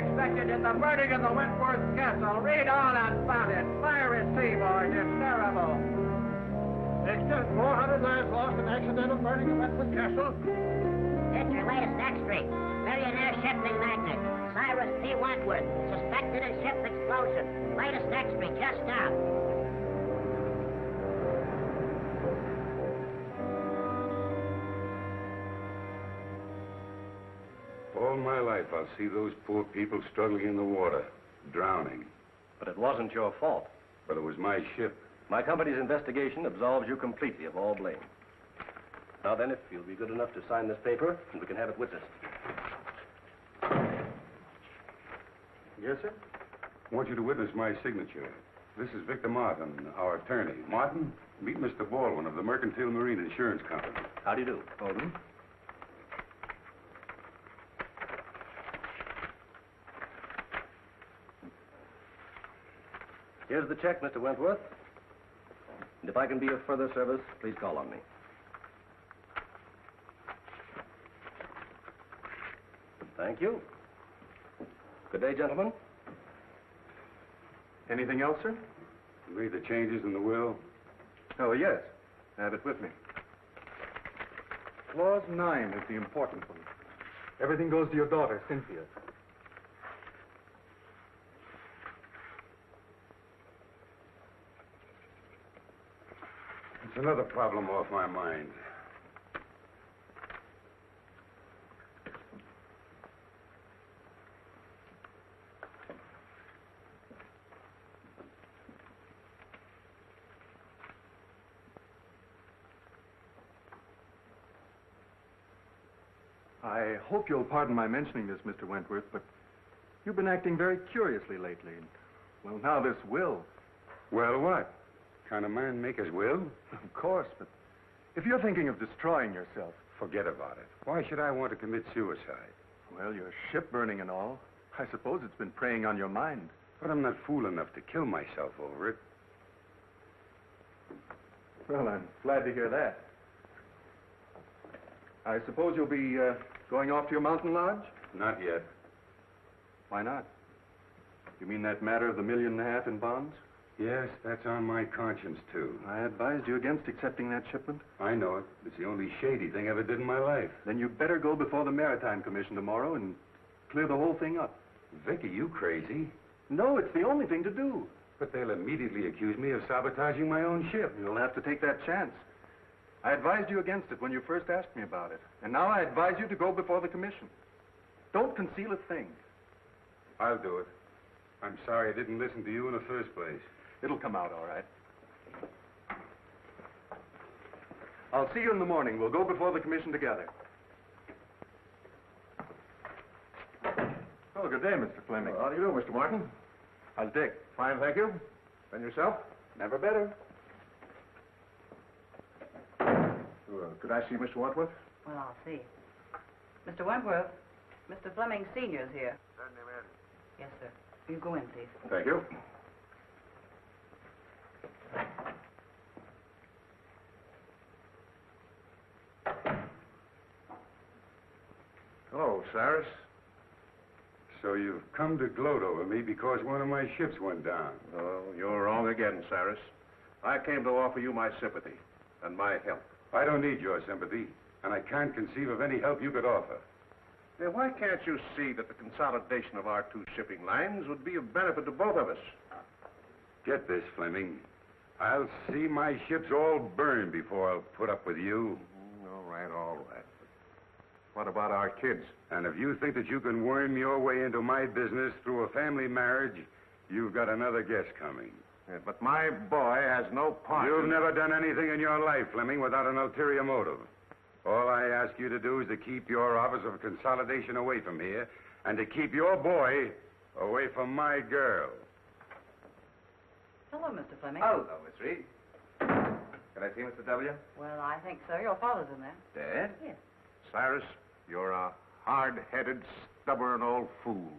expected in the burning of the Wentworth Castle. Read on about it. Fire at sea, boys. It's terrible. Victor, 400 lives lost in accidental burning of Wentworth Castle. It's your latest extra. Millionaire shipping magnate, Cyrus P. Wentworth, suspected in ship explosion. Latest extra, just out. All my life, I'll see those poor people struggling in the water, drowning. But it wasn't your fault. But it was my ship. My company's investigation absolves you completely of all blame. Now then, if you'll be good enough to sign this paper, and we can have it witnessed. Yes, sir? I want you to witness my signature. This is Victor Martin, our attorney. Martin, meet Mr. Baldwin of the Mercantile Marine Insurance Company. How do you do? Baldwin? Here's the check, Mr. Wentworth. And if I can be of further service, please call on me. Thank you. Good day, gentlemen. Anything else, sir? You made the changes in the will? Oh, yes. I have it with me. Clause 9 is the important one. Everything goes to your daughter, Cynthia. It's another problem off my mind. I hope you'll pardon my mentioning this, Mr. Wentworth, but you've been acting very curiously lately. And, well, now this will. Well, what? Kind of man make his will? Of course, but if you're thinking of destroying yourself... Forget about it. Why should I want to commit suicide? Well, your ship burning and all. I suppose it's been preying on your mind. But I'm not fool enough to kill myself over it. Well, I'm glad to hear that. I suppose you'll be going off to your mountain lodge? Not yet. Why not? You mean that matter of the $1.5 million in bonds? Yes, that's on my conscience, too. I advised you against accepting that shipment. I know it. It's the only shady thing I ever did in my life. Then you'd better go before the Maritime Commission tomorrow and clear the whole thing up. Vic, are you crazy? No, it's the only thing to do. But they'll immediately accuse me of sabotaging my own ship. You'll have to take that chance. I advised you against it when you first asked me about it. And now I advise you to go before the commission. Don't conceal a thing. I'll do it. I'm sorry I didn't listen to you in the first place. It'll come out all right. I'll see you in the morning. We'll go before the commission together. Oh, good day, Mr. Fleming. How do you do, Mr. Martin? How's Dick? Fine, thank you. And yourself? Never better. Could I see Mr. Wentworth? Well, I'll see. Mr. Wentworth, Mr. Fleming Sr.'s here. Send him in. Yes, sir. You go in, please. Thank you. Hello, Cyrus. So you've come to gloat over me because one of my ships went down. Oh, you're wrong again, Cyrus. I came to offer you my sympathy and my help. I don't need your sympathy, and I can't conceive of any help you could offer. Then why can't you see that the consolidation of our two shipping lines would be of benefit to both of us? Get this, Fleming. I'll see my ships all burned before I'll put up with you. All right, all right. What about our kids? And if you think that you can worm your way into my business through a family marriage, you've got another guess coming. Yeah, but my boy has no part. You've never done anything in your life, Fleming, without an ulterior motive. All I ask you to do is to keep your office of consolidation away from here, and to keep your boy away from my girl. Hello, Mr. Fleming. Hello, Miss Reed. Can I see Mr. W? Well, I think so. Your father's in there. Dad? Yes. Cyrus, you're a hard-headed, stubborn old fool.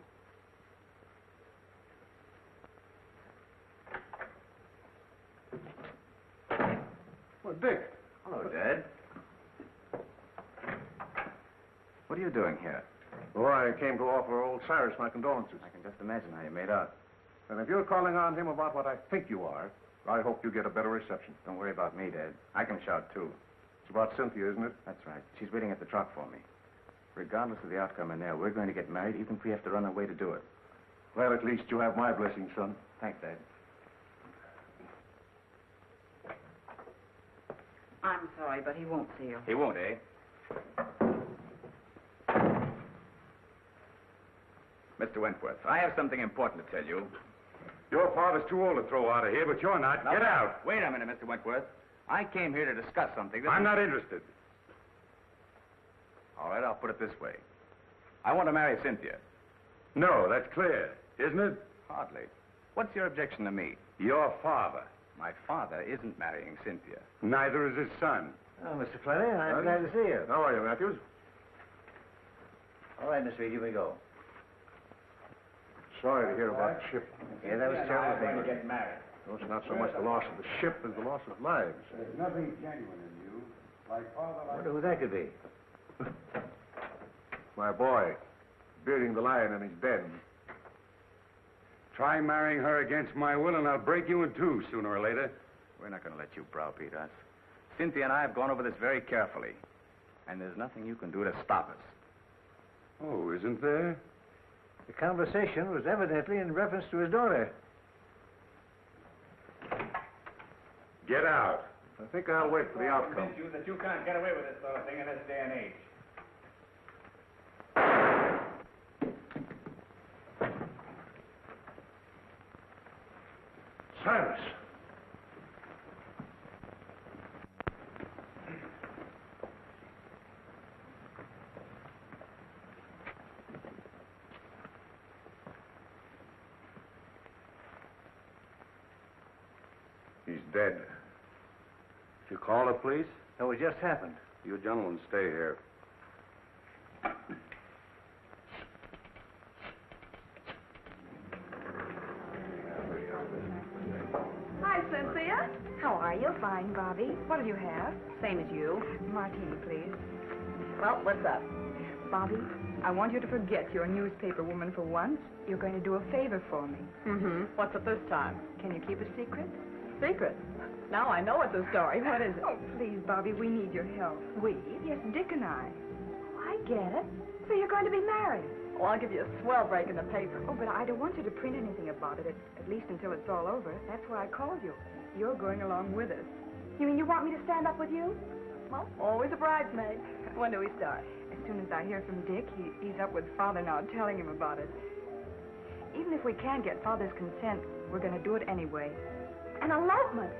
Well, Dick. Hello, Dad. What are you doing here? Oh, I came to offer old Cyrus my condolences. I can just imagine how you made out. And if you're calling on him about what I think you are, I hope you get a better reception. Don't worry about me, Dad. I can shout, too. It's about Cynthia, isn't it? That's right. She's waiting at the truck for me. Regardless of the outcome in there, we're going to get married, even if we have to run away to do it. Well, at least you have my blessing, son. Thanks, Dad. I'm sorry, but he won't see you. He won't, eh? Mr. Wentworth, I have something important to tell you. Your father's too old to throw out of here, but you're not. Get out. Wait a minute, Mr. Wentworth. I came here to discuss something that... I'm not interested. All right, I'll put it this way. I want to marry Cynthia. No, that's clear, isn't it? Hardly. What's your objection to me? Your father. My father isn't marrying Cynthia. Neither is his son. Oh, Mr. Fleming, I'm glad to see you. How are you, Matthews? All right, Miss Reed, here we go. Sorry to hear about the ship. Yeah, that was a terrible thing. Get married. No, it's not so much the loss of the ship as the loss of lives. There's nothing genuine in you. Like father, I wonder who that could be. My boy, bearding the lion in his den. Try marrying her against my will, and I'll break you in two sooner or later. We're not going to let you browbeat us. Cynthia and I have gone over this very carefully. And there's nothing you can do to stop us. Oh, isn't there? The conversation was evidently in reference to his daughter. Get out. I think I'll wait for the outcome. You that you can't get away with this sort of thing in this day and age. Cyrus! He's dead. Did you call the police? No, it just happened. You gentlemen stay here. Hi, Cynthia. How are you? Fine, Bobby. What'll you have? Same as you. Martini, please. Well, what's up? Bobby, I want you to forget your newspaper woman for once. You're going to do a favor for me. Mm-hmm. What's it this time? Can you keep a secret? Secret. Now I know it's a story. What is it? Oh, please, Bobby, we need your help. We? Yes, Dick and I. Oh, I get it. So you're going to be married. Well, I'll give you a swell break in the paper. Oh, but I don't want you to print anything about it, at least until it's all over. That's why I called you. You're going along with us. You mean you want me to stand up with you? Well, always a bridesmaid. When do we start? As soon as I hear from Dick, he's up with Father now, telling him about it. Even if we can't get Father's consent, we're going to do it anyway. An elopement.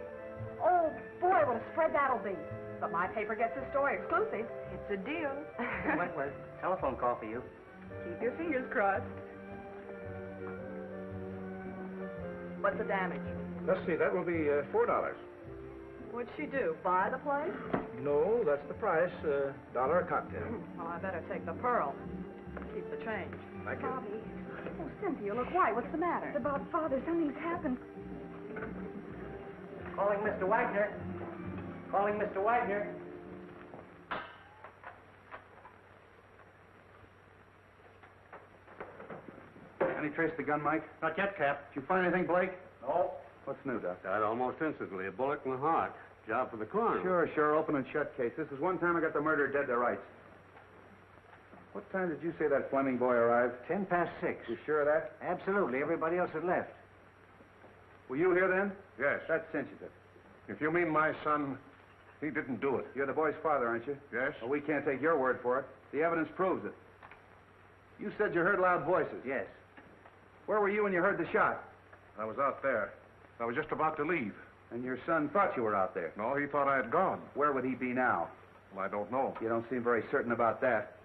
Oh, boy, what a spread that'll be. But my paper gets the story exclusive. It's a deal. Wentworth, telephone call for you. Keep your fingers crossed. What's the damage? Let's see, that will be $4. What'd she do? Buy the place? No, that's the price. $1 a cocktail. Well, I better take the pearl. Keep the change. Thank you. Bobby, Oh, Cynthia, look white. What's the matter? it's about Father. Something's happened. Calling Mr. Wagner. Calling Mr. Wagner. Any trace of the gun, Mike? Not yet, Cap. Did you find anything, Blake? No. What's new, Doc? Died almost instantly. A bullet in the heart. Job for the coroner. Sure. Open and shut case. This is one time I got the murderer dead to rights. What time did you say that Fleming boy arrived? 6:10. You sure of that? Absolutely. Everybody else had left. Were you here then? Yes. That cinches it. If you mean my son, he didn't do it. You're the boy's father, aren't you? Yes? Well, we can't take your word for it. The evidence proves it. You said you heard loud voices. Yes. Where were you when you heard the shot? I was out there. I was just about to leave. And your son thought you were out there. No, he thought I had gone. Where would he be now? Well, I don't know. You don't seem very certain about that.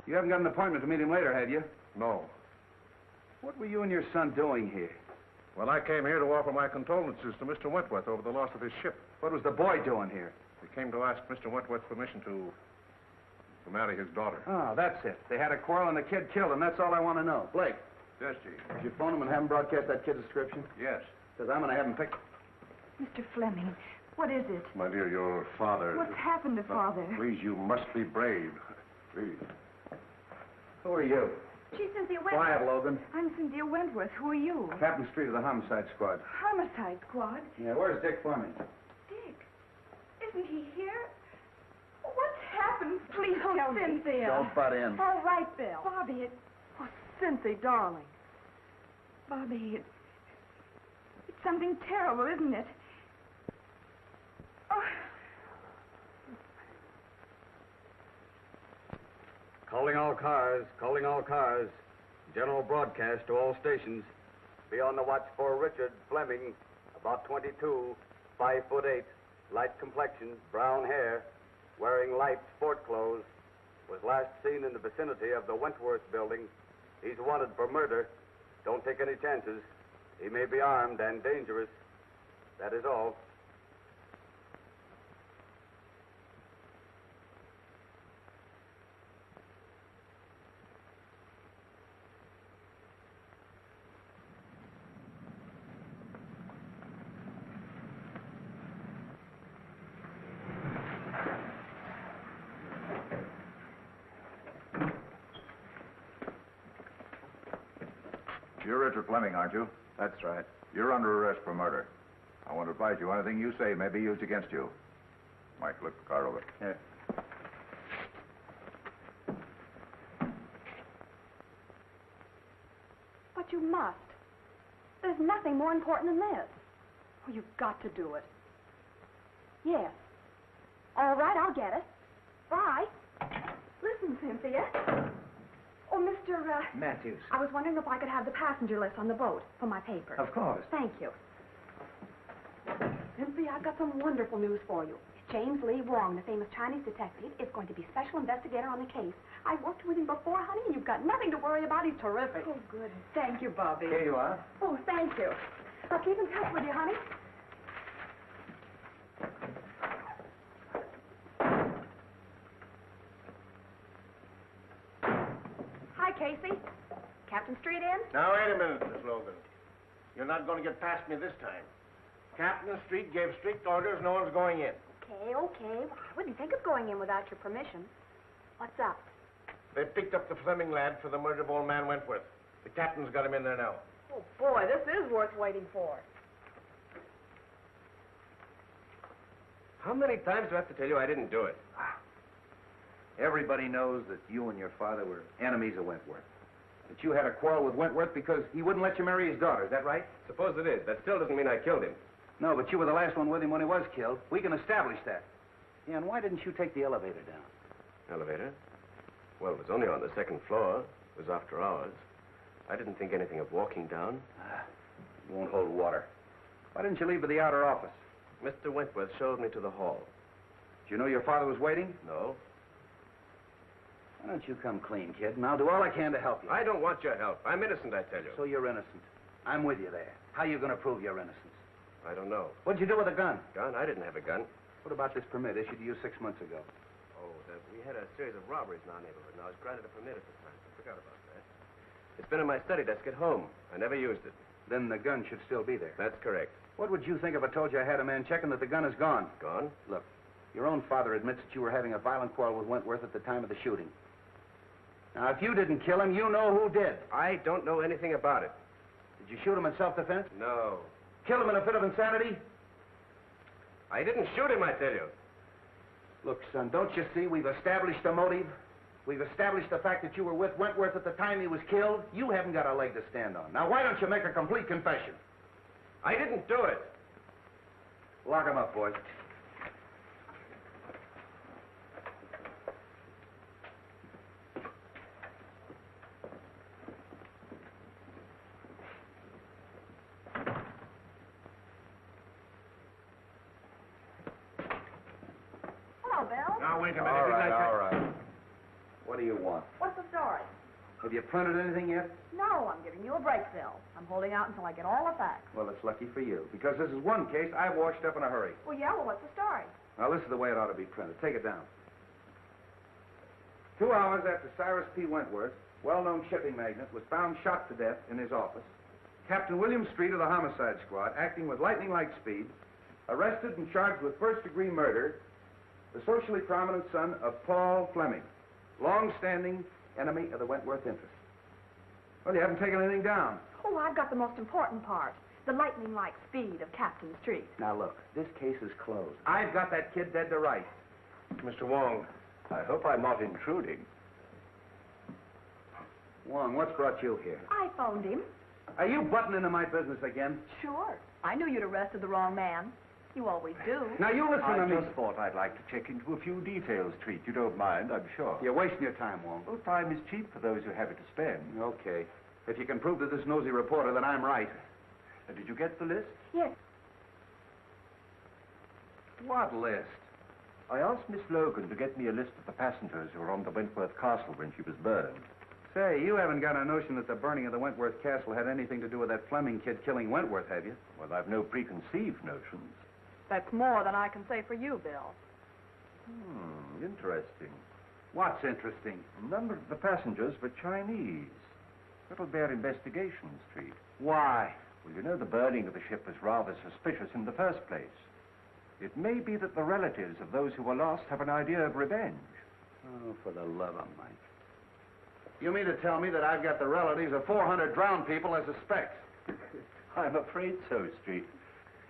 You haven't got an appointment to meet him later, have you? No. What were you and your son doing here? Well, I came here to offer my condolences to Mr. Wentworth over the loss of his ship. What was the boy doing here? He came to ask Mr. Wentworth's permission to marry his daughter. Oh, that's it. They had a quarrel and the kid killed him. That's all I want to know. Blake, Yes, Chief. did you phone him and have him broadcast that kid's description? Yes. Because I'm going to have him picked. Mr. Fleming, what is it? My dear, your father... What's happened to Father? Please, you must be brave. Please. Who are you? She's Cynthia Wentworth. Quiet, Logan. I'm Cynthia Wentworth. Who are you? Captain Street of the Homicide Squad. Homicide Squad? Yeah, where's Dick Fleming? Dick? Isn't he here? What's happened? Please tell me. Cynthia. Don't butt in. All right, Bill. Bobby, Oh, Cynthia, darling. Bobby, it's something terrible, isn't it? Oh. Calling all cars. General broadcast to all stations. Be on the watch for Richard Fleming, about 22, 5'8", light complexion, brown hair, wearing light sport clothes. Was last seen in the vicinity of the Wentworth building. He's wanted for murder. Don't take any chances. He may be armed and dangerous. That is all. You're Richard Fleming, aren't you? That's right. You're under arrest for murder. I want to advise you anything you say may be used against you. Mike, look the car over. Here. But you must. There's nothing more important than this. Oh, you've got to do it. Yes. All right, I'll get it. Bye. Listen, Cynthia. Oh, Mr. Matthews. I was wondering if I could have the passenger list on the boat for my paper. Of course. Thank you. Cynthia, I've got some wonderful news for you. James Lee Wong, the famous Chinese detective, is going to be special investigator on the case. I worked with him before, honey, and you've got nothing to worry about. He's terrific. Oh, good. Thank you, Bobby. Here you are. Oh, thank you. I'll keep in touch with you, honey. Hi, Casey. Captain Street in? Now, wait a minute, Miss Logan. You're not going to get past me this time. Captain Street gave strict orders no one's going in. Okay. Well, I wouldn't think of going in without your permission. What's up? They picked up the Fleming lad for the murder of old man Wentworth. The captain's got him in there now. Oh, boy, this is worth waiting for. How many times do I have to tell you I didn't do it? Everybody knows that you and your father were enemies of Wentworth. That you had a quarrel with Wentworth because he wouldn't let you marry his daughter. Is that right? Suppose it is. That still doesn't mean I killed him. No, but you were the last one with him when he was killed. We can establish that. Yeah, and why didn't you take the elevator down? Elevator? Well, it was only on the second floor. It was after hours. I didn't think anything of walking down. It won't hold water. Why didn't you leave for the outer office? Mr. Wentworth showed me to the hall. Did you know your father was waiting? No. Why don't you come clean, kid, and I'll do all I can to help you. I don't want your help. I'm innocent, I tell you. So you're innocent. I'm with you there. How are you going to prove your innocence? I don't know. What'd you do with the gun? Gun? I didn't have a gun. What about this permit issued to you 6 months ago? Oh, we had a series of robberies in our neighborhood, and I was granted a permit at the time. I forgot about that. It's been in my study desk at home. I never used it. Then the gun should still be there. That's correct. What would you think if I told you I had a man checking that the gun is gone? Gone? Look, your own father admits that you were having a violent quarrel with Wentworth at the time of the shooting. Now, if you didn't kill him, you know who did. I don't know anything about it. Did you shoot him in self-defense? No. Kill him in a fit of insanity? I didn't shoot him, I tell you. Look, son, don't you see we've established a motive? We've established the fact that you were with Wentworth at the time he was killed. You haven't got a leg to stand on. Now, why don't you make a complete confession? I didn't do it. Lock him up, boys. Hello, Bill. Now, wait a minute. All right. What do you want? What's the story? Have you printed anything yet? No, I'm giving you a break, Bill. I'm holding out until I get all the facts. Well, it's lucky for you, because this is one case I washed up in a hurry. Well, what's the story? Now, this is the way it ought to be printed. Take it down. 2 hours after Cyrus P. Wentworth, well-known shipping magnate, was found shot to death in his office, Captain William Street of the Homicide Squad, acting with lightning-like speed, arrested and charged with first-degree murder the socially prominent son of Paul Fleming, long-standing enemy of the Wentworth interest. Well, you haven't taken anything down. Oh, I've got the most important part. The lightning-like speed of Captain Street. Now, look, this case is closed. I've got that kid dead to rights. Mr. Wong, I hope I'm not intruding. Wong, what's brought you here? I phoned him. Are you butting into my business again? Sure. I knew you'd arrested the wrong man. You always do. Now, you listen to me. I just thought I'd like to check into a few details, Treat. You don't mind, I'm sure. You're wasting your time, Wong. Well, time is cheap for those who have it to spend. Okay. If you can prove to this nosy reporter that I'm right. Did you get the list? Yes. What list? I asked Miss Logan to get me a list of the passengers who were on the Wentworth Castle when she was burned. Say, you haven't got a notion that the burning of the Wentworth Castle had anything to do with that Fleming kid killing Wentworth, have you? Well, I've no preconceived notions. That's more than I can say for you, Bill. Interesting. What's interesting? A number of the passengers were Chinese. That'll bear investigation, Street. Why? Well, you know the burning of the ship was rather suspicious in the first place. It may be that the relatives of those who were lost have an idea of revenge. Oh, for the love of Mike. You mean to tell me that I've got the relatives of 400 drowned people as suspects? I'm afraid so, Street.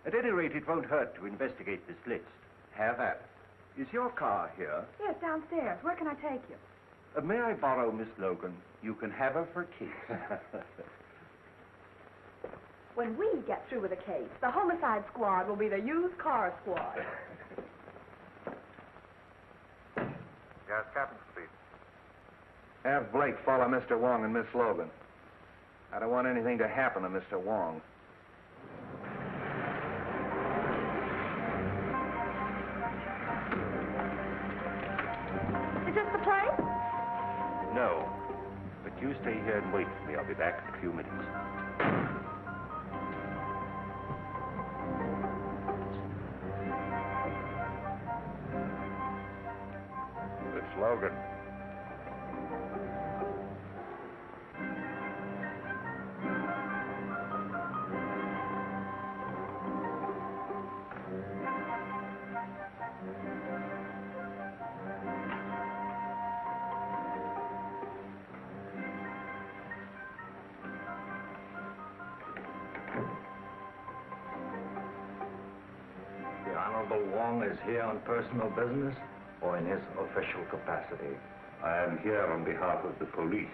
At any rate, it won't hurt to investigate this list. Have at it. Is your car here? Yes, downstairs. Where can I take you? May I borrow Miss Logan? You can have her for keeps. When we get through with the case, the homicide squad will be the used car squad. Yes, Captain Street. Have Blake follow Mr. Wong and Miss Logan. I don't want anything to happen to Mr. Wong. Is this the place? No. But you stay here and wait for me. I'll be back in a few minutes. Miss Logan. The Honorable Wong is here on personal business or in his official capacity? I am here on behalf of the police.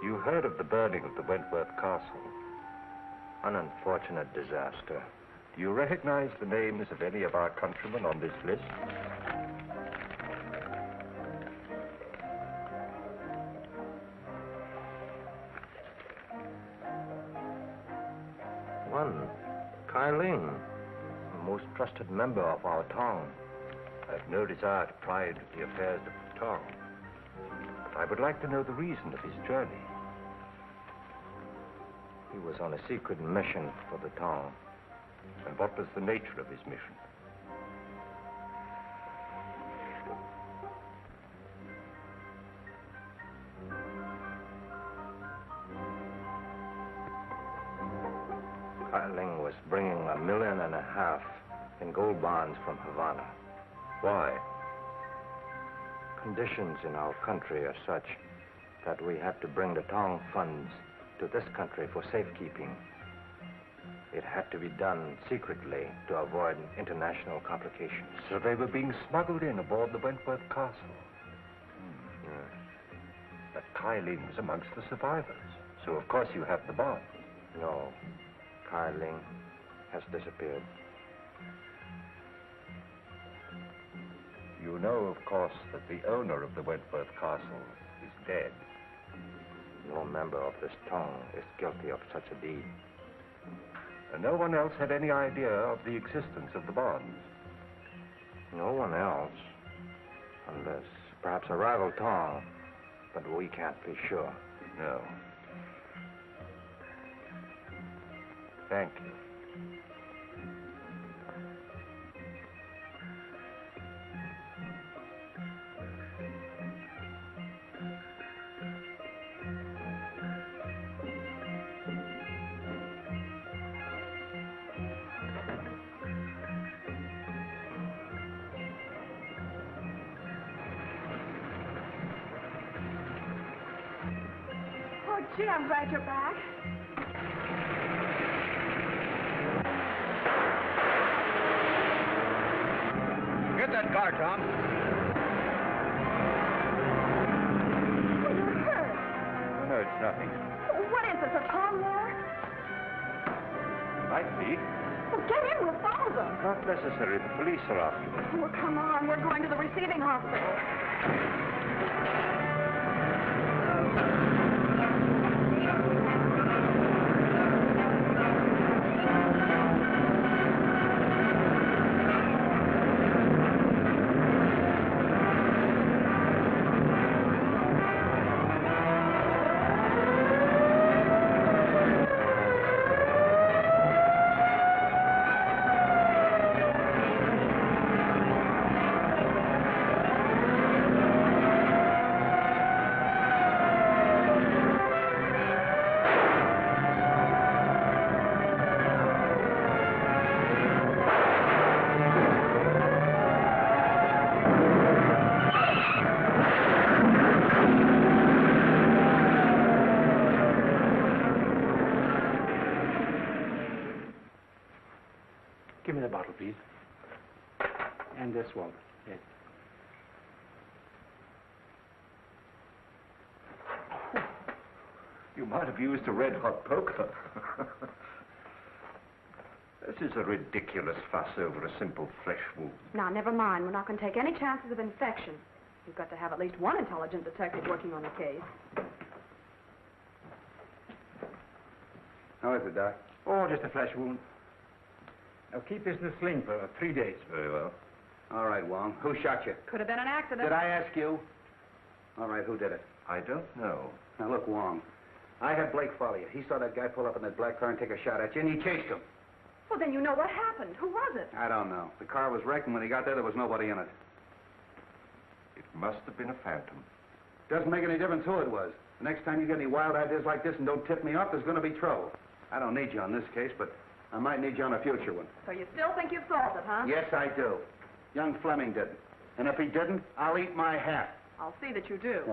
You heard of the burning of the Wentworth Castle? An unfortunate disaster. Do you recognize the names of any of our countrymen on this list? One, Kai Ling, a most trusted member of our town. I have no desire to pry into the affairs of the town. But I would like to know the reason of his journey. He was on a secret mission for the town. And what was the nature of his mission? Kai Ling was bringing $1.5 million in gold bonds from Havana. Why? Conditions in our country are such that we have to bring the town funds to this country for safekeeping. It had to be done secretly to avoid international complications. So they were being smuggled in aboard the Wentworth Castle. Yes. But Kai Ling was amongst the survivors. So of course you have the bond. No. Kai Ling has disappeared. You know, of course, that the owner of the Wentworth Castle is dead. No member of this town is guilty of such a deed. And no one else had any idea of the existence of the bonds? No one else. Unless perhaps a rival town. But we can't be sure. No. Thank you. Gee, I'm glad you're back. Get that car, Tom. Well, you're hurt. No, it's nothing. What is this, a Tom there? Might be. Well, get in, we'll follow them. Not necessary. The police are after them. Well, come on, we're going to the receiving hospital. Give me the bottle, please. And this one. Yes. You might have used a red-hot poker. This is a ridiculous fuss over a simple flesh wound. Now, never mind. We're not going to take any chances of infection. We've got to have at least one intelligent detective working on the case. How is it, Doc? Oh, just a flesh wound. Now, keep this in the sling for 3 days. Very well. All right, Wong. Who shot you? Could have been an accident. Did I ask you? All right, who did it? I don't know. Now, look, Wong. I had Blake follow you. He saw that guy pull up in that black car and take a shot at you, and he chased him. Well, then you know what happened. Who was it? I don't know. The car was wrecked, and when he got there was nobody in it. It must have been a phantom. Doesn't make any difference who it was. The next time you get any wild ideas like this and don't tip me off, there's going to be trouble. I don't need you on this case, but I might need you on a future one. So you still think you've solved it, huh? Yes, I do. Young Fleming didn't. And if he didn't, I'll eat my hat. I'll see that you do.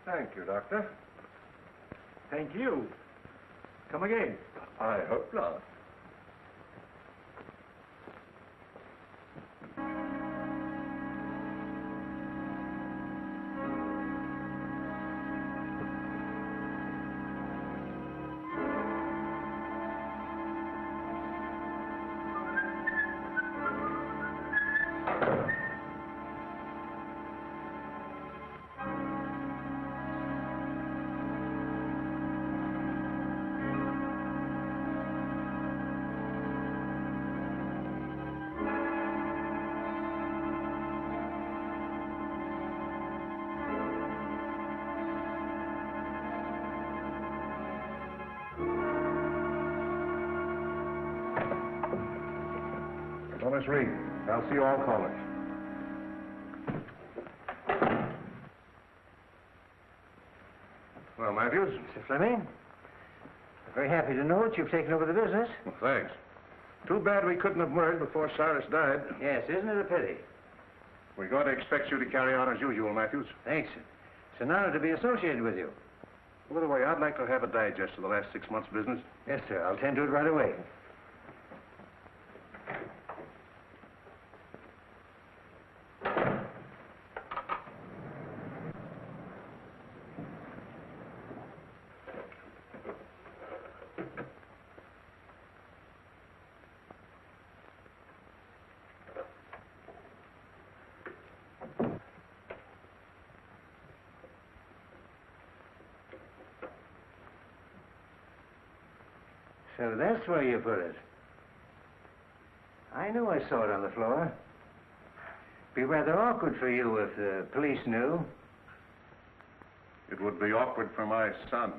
Thank you, Doctor. Thank you. Come again. I hope not. Well, Miss Reed, I'll see you all callers. Well, Matthews? Mr. Fleming, I'm very happy to know that you've taken over the business. Well, thanks. Too bad we couldn't have merged before Cyrus died. Yes, isn't it a pity? We're going to expect you to carry on as usual, Matthews. Thanks. It's an honor to be associated with you. By the way, I'd like to have a digest of the last 6 months' business. Yes, sir. I'll tend to it right away. So that's where you put it. I knew I saw it on the floor. Be rather awkward for you if the police knew. It would be awkward for my son.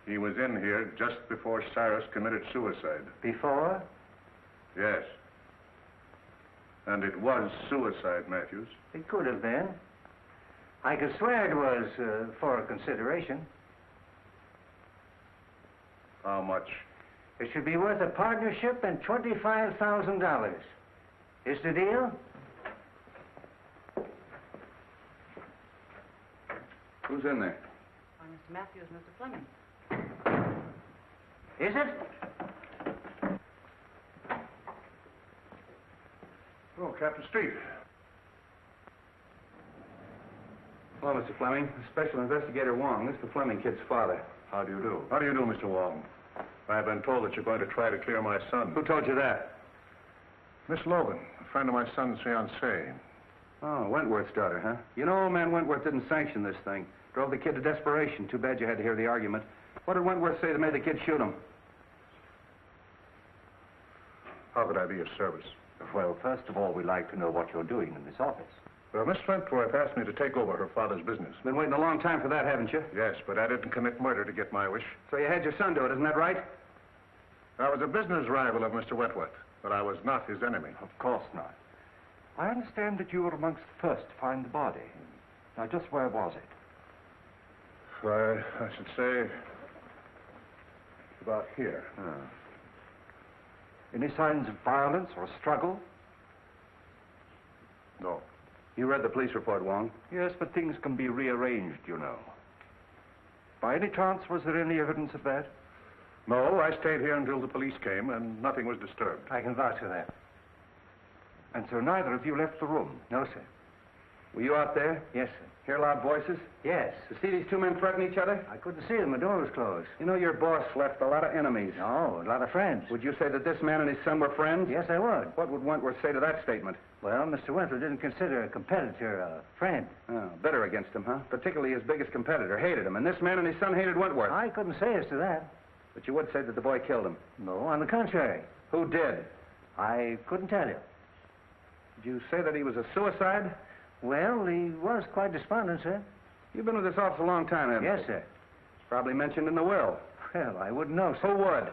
He was in here just before Cyrus committed suicide. Before? Yes. And it was suicide, Matthews. It could have been. I could swear it was for a consideration. How much? It should be worth a partnership and $25,000. Is the deal? Who's in there? Why, Mr. Matthews, Mr. Fleming. Is it? Oh, Captain Street. Hello, Mr. Fleming. Special Investigator Wong. This is the Fleming kid's father. How do you do? How do you do, Mr. Wong? I've been told that you're going to try to clear my son. Who told you that? Miss Logan, a friend of my son's fiancée. Oh, Wentworth's daughter, huh? You know, old man Wentworth didn't sanction this thing. Drove the kid to desperation. Too bad you had to hear the argument. What did Wentworth say that made the kid shoot him? How could I be of service? Well, first of all, we'd like to know what you're doing in this office. Well, Miss Wentworth asked me to take over her father's business. Been waiting a long time for that, haven't you? Yes, but I didn't commit murder to get my wish. So you had your son do it, isn't that right? I was a business rival of Mr. Wentworth, but I was not his enemy. Of course not. I understand that you were amongst the first to find the body. Now, just where was it? I should say about here. Any signs of violence or struggle? No. You read the police report, Wong? Yes, but things can be rearranged, you know. By any chance, was there any evidence of that? No, I stayed here until the police came, and nothing was disturbed. I can vouch for that. And so neither of you left the room? No, sir. Were you out there? Yes, sir. Hear loud voices? Yes. To see these two men threaten each other? I couldn't see them. The door was closed. You know, your boss left a lot of enemies. No, a lot of friends. Would you say that this man and his son were friends? Yes, I would. What would Wentworth say to that statement? Well, Mr. Wentworth didn't consider a competitor a friend. Oh, bitter against him, huh? Particularly his biggest competitor. Hated him. And this man and his son hated Wentworth. I couldn't say as to that. But you would say that the boy killed him. No, on the contrary. Who did? I couldn't tell you. Did you say that he was a suicide? Well, he was quite despondent, sir. You've been with this office a long time, haven't you? Yes, sir. Probably mentioned in the will. Well, I wouldn't know, sir. Who would?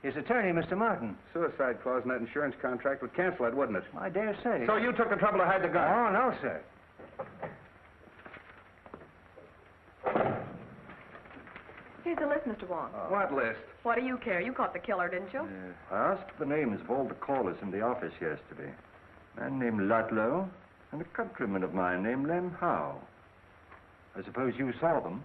His attorney, Mr. Martin. Suicide clause in that insurance contract would cancel it, wouldn't it? I dare say. So you took the trouble to hide the gun? Oh, no, sir. Here's the list, Mr. Wong. What list? What do you care? You caught the killer, didn't you? I asked the names of all the callers in the office yesterday. A man named Ludlow and a countryman of mine named Lem Howe. I suppose you saw them.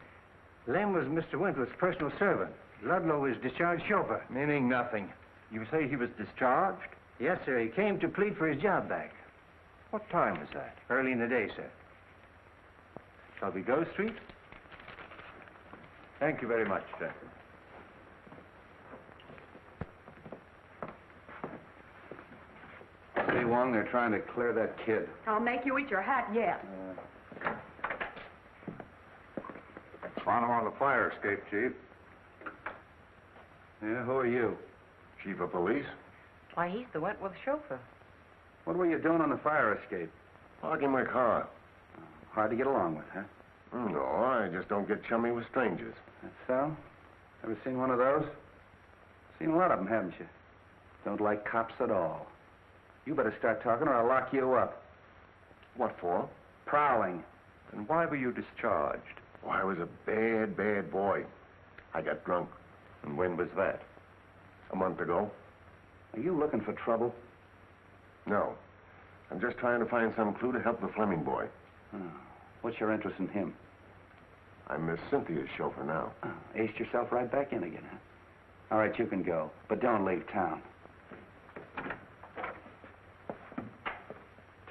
Lem was Mr. Wentworth's personal servant. Ludlow was discharged chauffeur. Meaning nothing. You say he was discharged? Yes, sir. He came to plead for his job back. What time was that? Early in the day, sir. Shall we go, Street? Thank you very much, sir. See, Wong, they're trying to clear that kid. I'll make you eat your hat yet. Found him on the fire escape, Chief. Yeah, who are you? Chief of police? Why, he's the Wentworth chauffeur. What were you doing on the fire escape? Parking my car. Hard to get along with, huh? No, I just don't get chummy with strangers. That's so? Ever seen one of those? Seen a lot of them, haven't you? Don't like cops at all. You better start talking or I'll lock you up. What for? Prowling. And why were you discharged? Oh, I was a bad, bad boy. I got drunk. And when was that? A month ago. Are you looking for trouble? No. I'm just trying to find some clue to help the Fleming boy. Oh. What's your interest in him? I'm Miss Cynthia's chauffeur now. Oh, aced yourself right back in again, huh? All right, you can go, but don't leave town.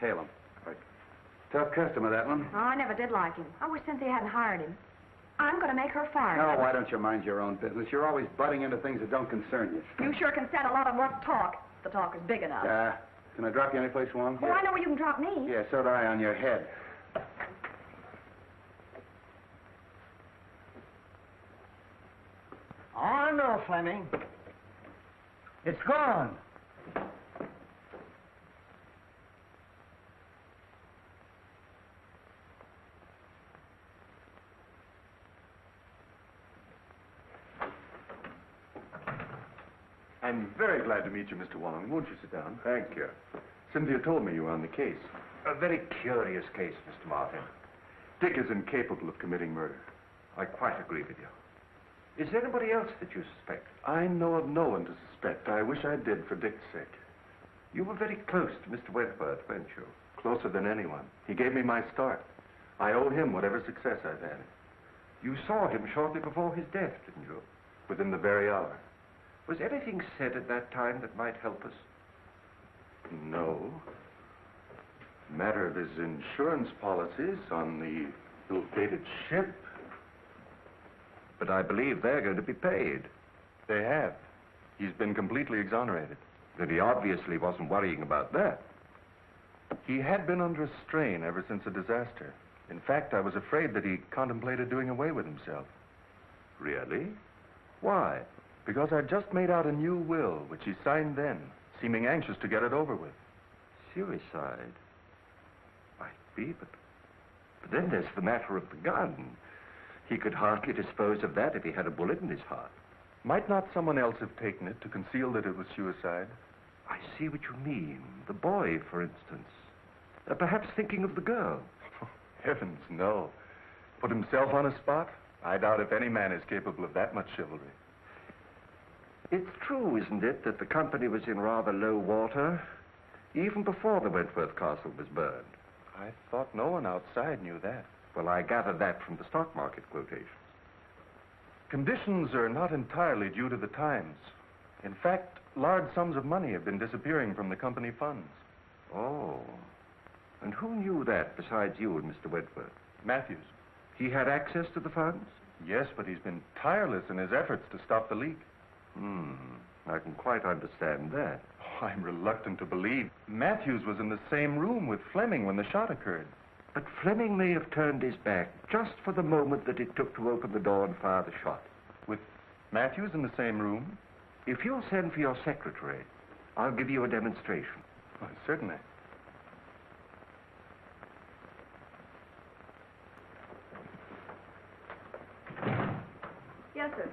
Tail him. Right. Tough customer, that one. Oh, I never did like him. I wish Cynthia hadn't hired him. I'm going to make her fire him. Oh, why don't you mind your own business? You're always butting into things that don't concern you. You sure can stand a lot of rough talk. The talk is big enough. Can I drop you anyplace, Wong? Well, I know where you can drop me. Yeah, so do I on your head. Oh, no, Fleming. It's gone. I'm very glad to meet you, Mr. Wong. Won't you sit down? Thank you. Cynthia told me you were on the case. A very curious case, Mr. Martin. Dick is incapable of committing murder. I quite agree with you. Is there anybody else that you suspect? I know of no one to suspect. I wish I did for Dick's sake. You were very close to Mr. Wentworth, weren't you? Closer than anyone. He gave me my start. I owe him whatever success I've had. You saw him shortly before his death, didn't you? Within the very hour. Was anything said at that time that might help us? No. Matter of his insurance policies on the ill-fated ship. But I believe they're going to be paid. They have. He's been completely exonerated. Then he obviously wasn't worrying about that. He had been under a strain ever since the disaster. In fact, I was afraid that he contemplated doing away with himself. Really? Why? Because I'd just made out a new will, which he signed then, seeming anxious to get it over with. Suicide? Might be, but then there's the matter of the gun. He could hardly dispose of that if he had a bullet in his heart. Might not someone else have taken it to conceal that it was suicide? I see what you mean. The boy, for instance. Perhaps thinking of the girl. Heavens, no. Put himself on a spot? I doubt if any man is capable of that much chivalry. It's true, isn't it, that the company was in rather low water, even before the Wentworth Castle was burned? I thought no one outside knew that. Well, I gathered that from the stock market quotations. Conditions are not entirely due to the times. In fact, large sums of money have been disappearing from the company funds. Oh. And who knew that besides you and Mr. Wentworth? Matthews. He had access to the funds? Yes, but he's been tireless in his efforts to stop the leak. I can quite understand that. Oh, I'm reluctant to believe. Matthews was in the same room with Fleming when the shot occurred. But Fleming may have turned his back just for the moment that it took to open the door and fire the shot. With Matthews in the same room? If you'll send for your secretary, I'll give you a demonstration. Oh, certainly. Yes, sir.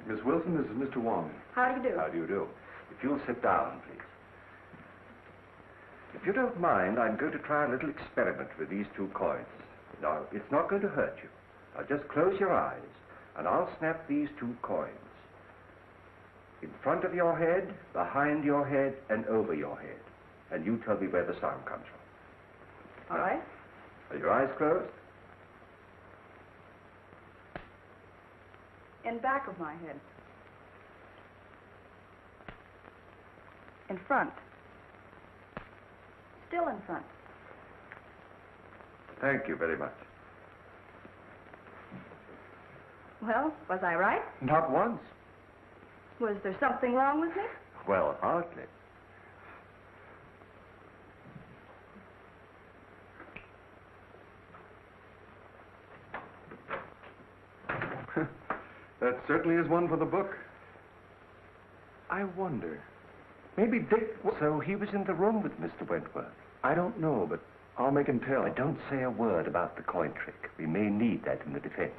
Miss Wilson, this is Mr. Wong. How do you do? How do you do? If you'll sit down, please. If you don't mind, I'm going to try a little experiment with these two coins. Now, it's not going to hurt you. Now, just close your eyes, and I'll snap these two coins. In front of your head, behind your head, and over your head. And you tell me where the sound comes from. All right. Are your eyes closed? In back of my head. In front. Still in front. Thank you very much. Well, was I right? Not once. Was there something wrong with me? Well, hardly. That certainly is one for the book. I wonder. Maybe Dick... So he was in the room with Mr. Wentworth? I don't know, but I'll make him tell. But don't say a word about the coin trick. We may need that in the defense.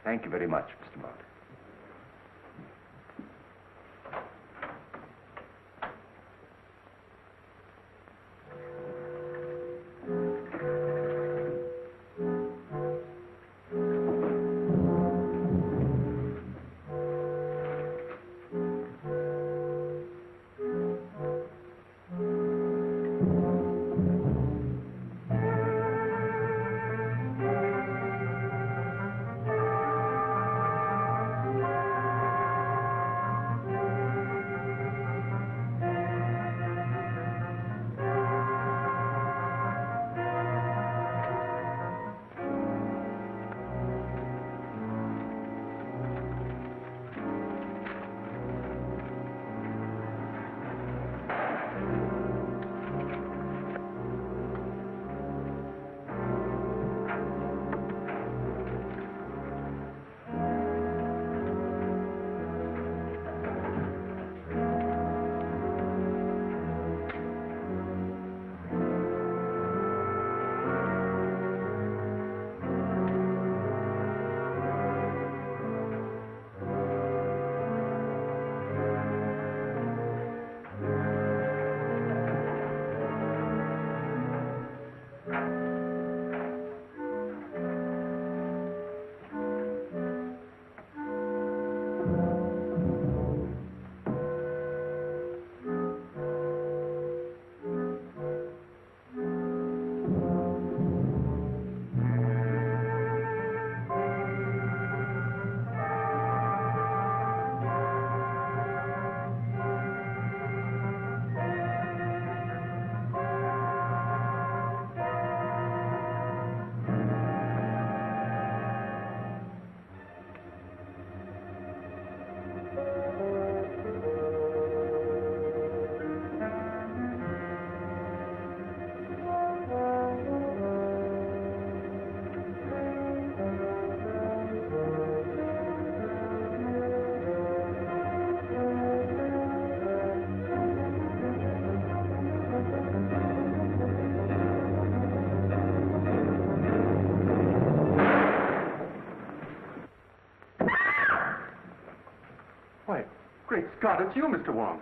Thank you very much, Mr. Martin. Scott, it's you, Mr. Wong.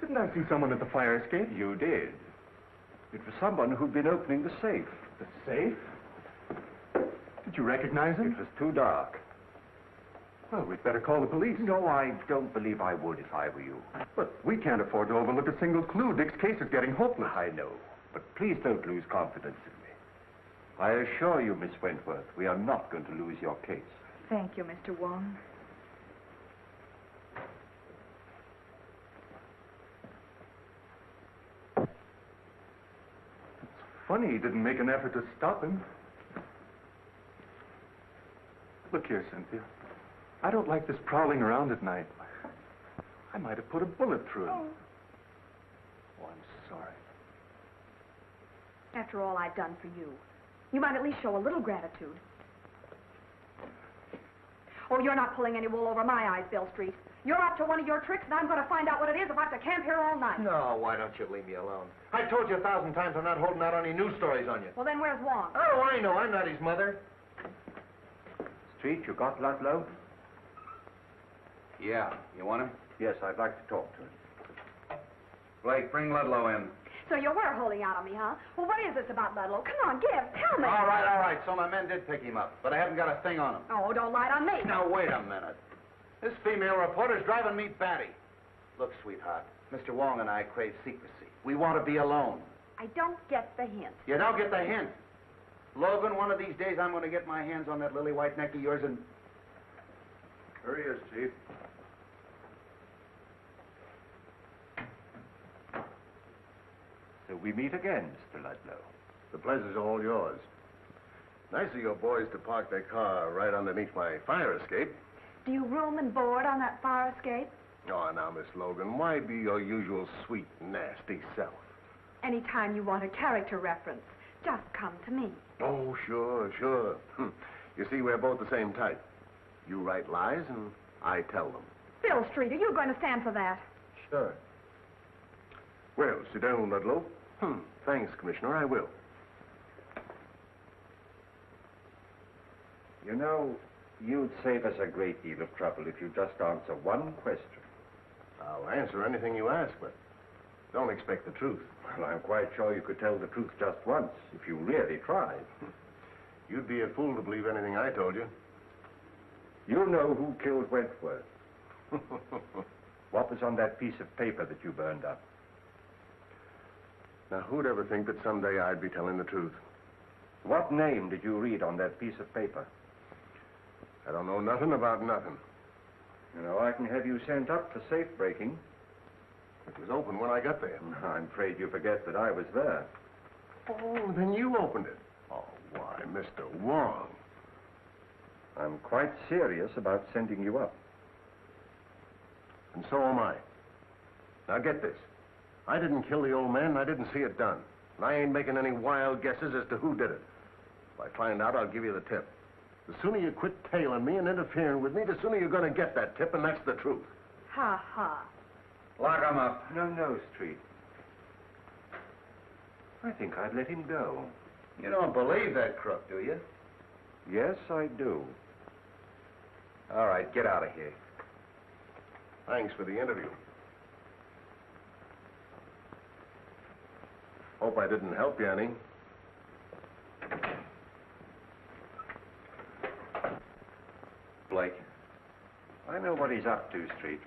Didn't I see someone at the fire escape? You did. It was someone who'd been opening the safe. The safe? Did you recognize him? It was too dark. Well, we'd better call the police. No, I don't believe I would if I were you. But we can't afford to overlook a single clue. Dick's case is getting hopeless. I know, but please don't lose confidence in me. I assure you, Miss Wentworth, we are not going to lose your case. Thank you, Mr. Wong. Funny he didn't make an effort to stop him. Look here, Cynthia. I don't like this prowling around at night. I might have put a bullet through him. Oh, I'm sorry. After all I've done for you, you might at least show a little gratitude. Oh, you're not pulling any wool over my eyes, Bill Street. You're up to one of your tricks, and I'm going to find out what it is if I have to camp here all night. No, why don't you leave me alone? I told you 1,000 times I'm not holding out any news stories on you. Well, then where's Wong? Oh, I know. I'm not his mother. Street, you got Ludlow? Yeah. You want him? Yes, I'd like to talk to him. Blake, bring Ludlow in. So you were holding out on me, huh? Well, what is this about Ludlow? Come on, tell me. All right. So my men did pick him up, but I haven't got a thing on him. Oh, don't lie on me. Now, wait a minute. This female reporter's driving me batty. Look, sweetheart, Mr. Wong and I crave secrecy. We want to be alone. I don't get the hint. You don't get the hint. Logan, one of these days I'm going to get my hands on that lily white neck of yours and... Here he is, Chief. So we meet again, Mr. Ludlow. The pleasure's all yours. Nice of your boys to park their car right underneath my fire escape. Do you room and board on that fire escape? Oh, now, Miss Logan, why be your usual sweet, nasty self? Anytime you want a character reference, just come to me. Oh, sure. You see, we're both the same type. You write lies, and I tell them. Bill Street, are you going to stand for that? Sure. Well, sit down, Ludlow. Thanks, Commissioner, I will. You know, you'd save us a great deal of trouble if you just answer one question. I'll answer anything you ask, but don't expect the truth. Well, I'm quite sure you could tell the truth just once, if you really tried. You'd be a fool to believe anything I told you. You know who killed Wentworth. What was on that piece of paper that you burned up? Now, who'd ever think that someday I'd be telling the truth? What name did you read on that piece of paper? I don't know nothing about nothing. You know, I can have you sent up for safe breaking. It was open when I got there. I'm afraid you forget that I was there. Oh, then you opened it. Oh, why, Mr. Wong. I'm quite serious about sending you up. And so am I. Now, get this. I didn't kill the old man, and I didn't see it done. And I ain't making any wild guesses as to who did it. If I find out, I'll give you the tip. The sooner you quit tailing me and interfering with me, the sooner you're going to get that tip, and that's the truth. Ha, ha. Lock him up. No, Street. I think I'd let him go. You don't believe that crook, do you? Yes, I do. All right, get out of here. Thanks for the interview. Hope I didn't help you any. Blake. I know what he's up to, Street,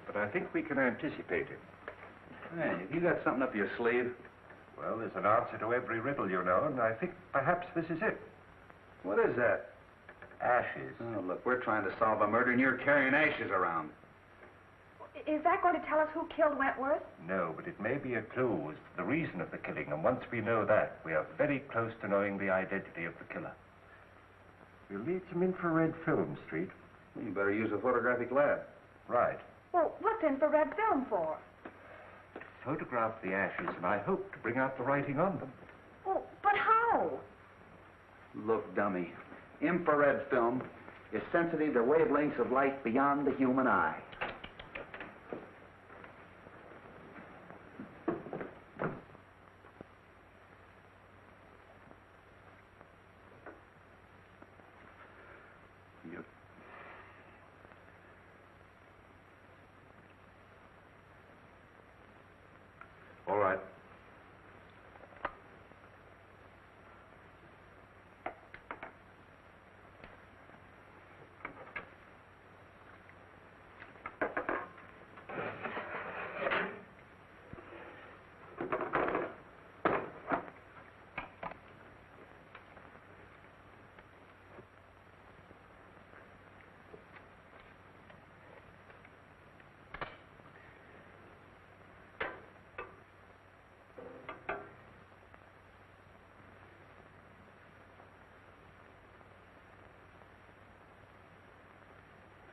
but I think we can anticipate him. Hey, you got something up your sleeve? Well, there's an answer to every riddle, you know, and I think perhaps this is it. What is that? Ashes. Oh, look, we're trying to solve a murder, and you're carrying ashes around. Is that going to tell us who killed Wentworth? No, but it may be a clue as to the reason of the killing, and once we know that, we are very close to knowing the identity of the killer. We'll need some infrared film, Street. You better use a photographic lab. Right. Well, what's infrared film for? Photograph the ashes, and I hope to bring out the writing on them. Oh, but how? Look, dummy. Infrared film is sensitive to wavelengths of light beyond the human eye.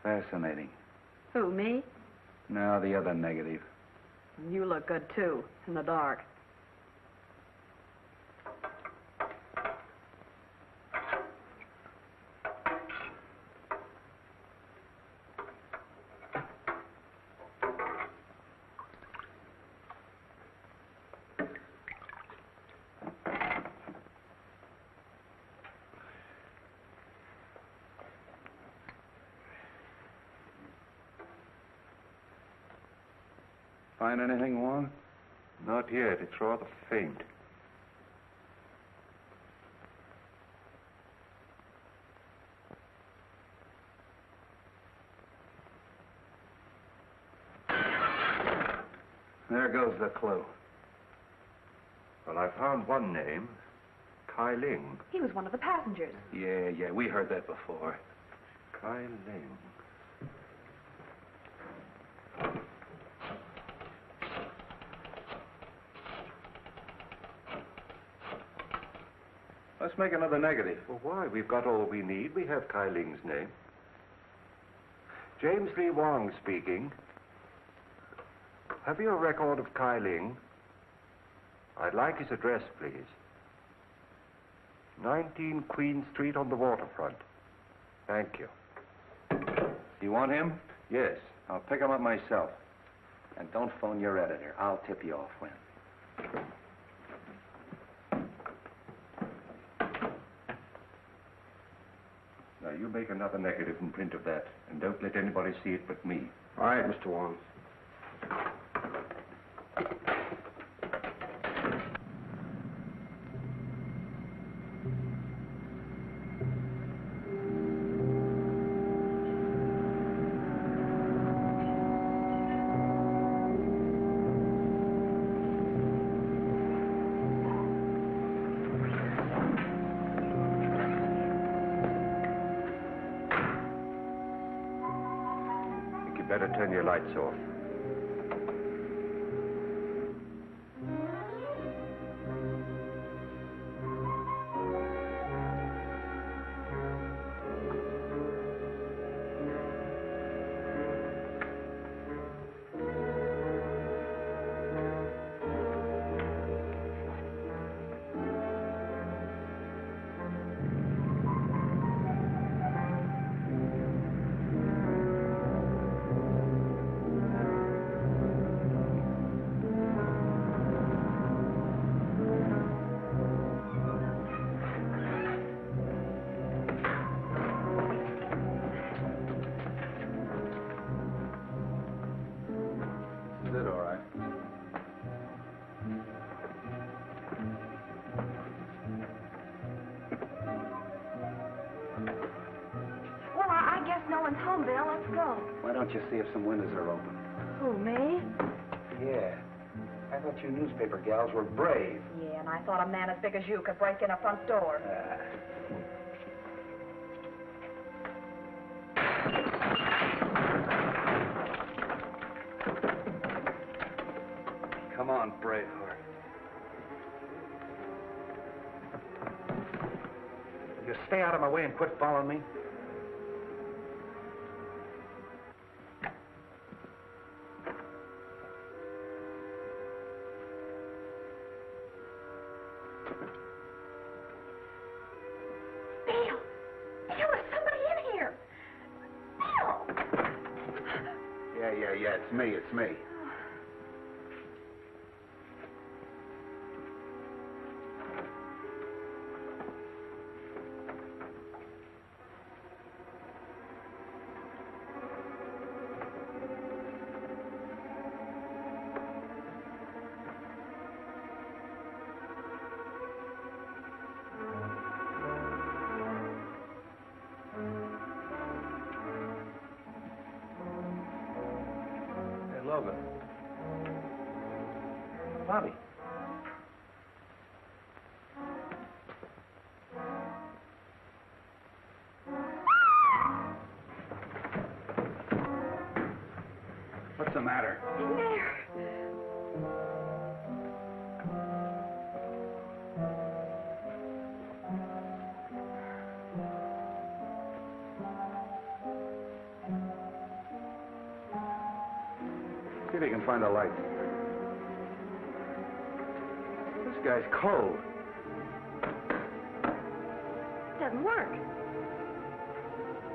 fascinating. Who, me? No, the other negative. You look good, too, in the dark. Find anything, Wong? Not yet. It's rather faint. There goes the clue. Well, I found one name. Kai Ling. He was one of the passengers. Yeah, we heard that before. Kai Ling. Let's make another negative. Well, why? We've got all we need. We have Kai Ling's name. James Lee Wong speaking. Have you a record of Kai Ling? I'd like his address, please. 19 Queen Street on the waterfront. Thank you. You want him? Yes. I'll pick him up myself. And don't phone your editor. I'll tip you off when. Now, you make another negative and print of that, and don't let anybody see it but me. All right, Mr. Wong. Better turn your lights off. Home, Bill. Let's go. Why don't you see if some windows are open? Who, me? Yeah. I thought you newspaper gals were brave. Yeah, and I thought a man as big as you could break in a front door. Come on, Braveheart. You stay out of my way and quit following me. It's me. Logan. Bobby. What's the matter? In there. See if you can find a light. This guy's cold. It doesn't work.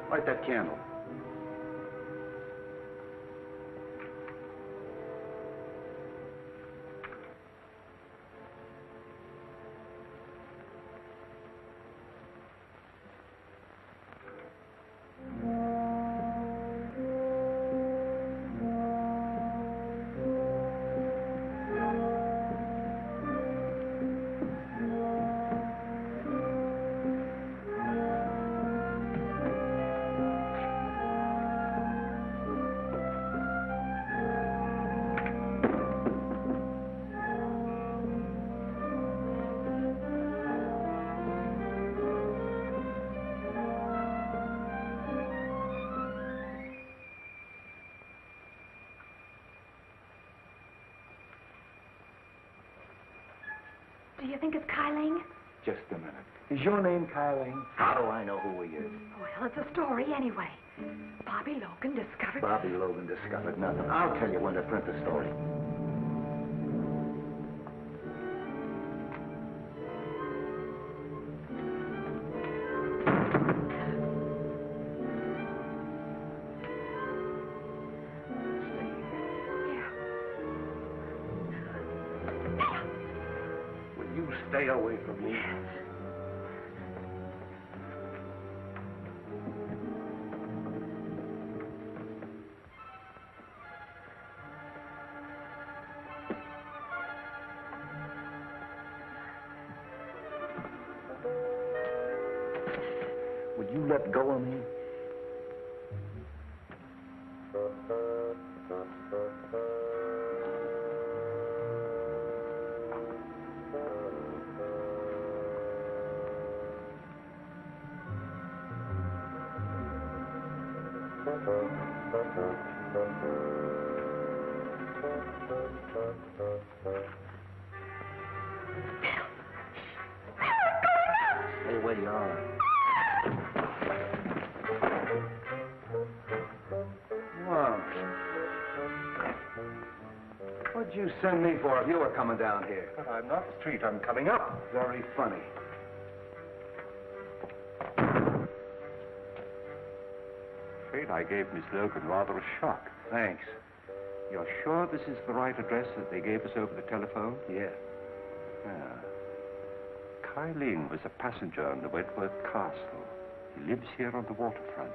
Light that candle. Do you think it's Kyling? Just a minute. Is your name Kyling? How do I know who he is? Well, it's a story anyway. Bobby Logan discovered... Bobby Logan discovered nothing. I'll tell you when to print the story. Stay away from me. Would you let go of me? Stay where you are. Wong. What'd you send me for if you were coming down here? I'm not Street. I'm coming up. Very funny. Afraid I gave Miss Logan rather a shock. Thanks. You're sure this is the right address that they gave us over the telephone? Yeah. Kai Ling was a passenger on the Wentworth Castle. He lives here on the waterfront.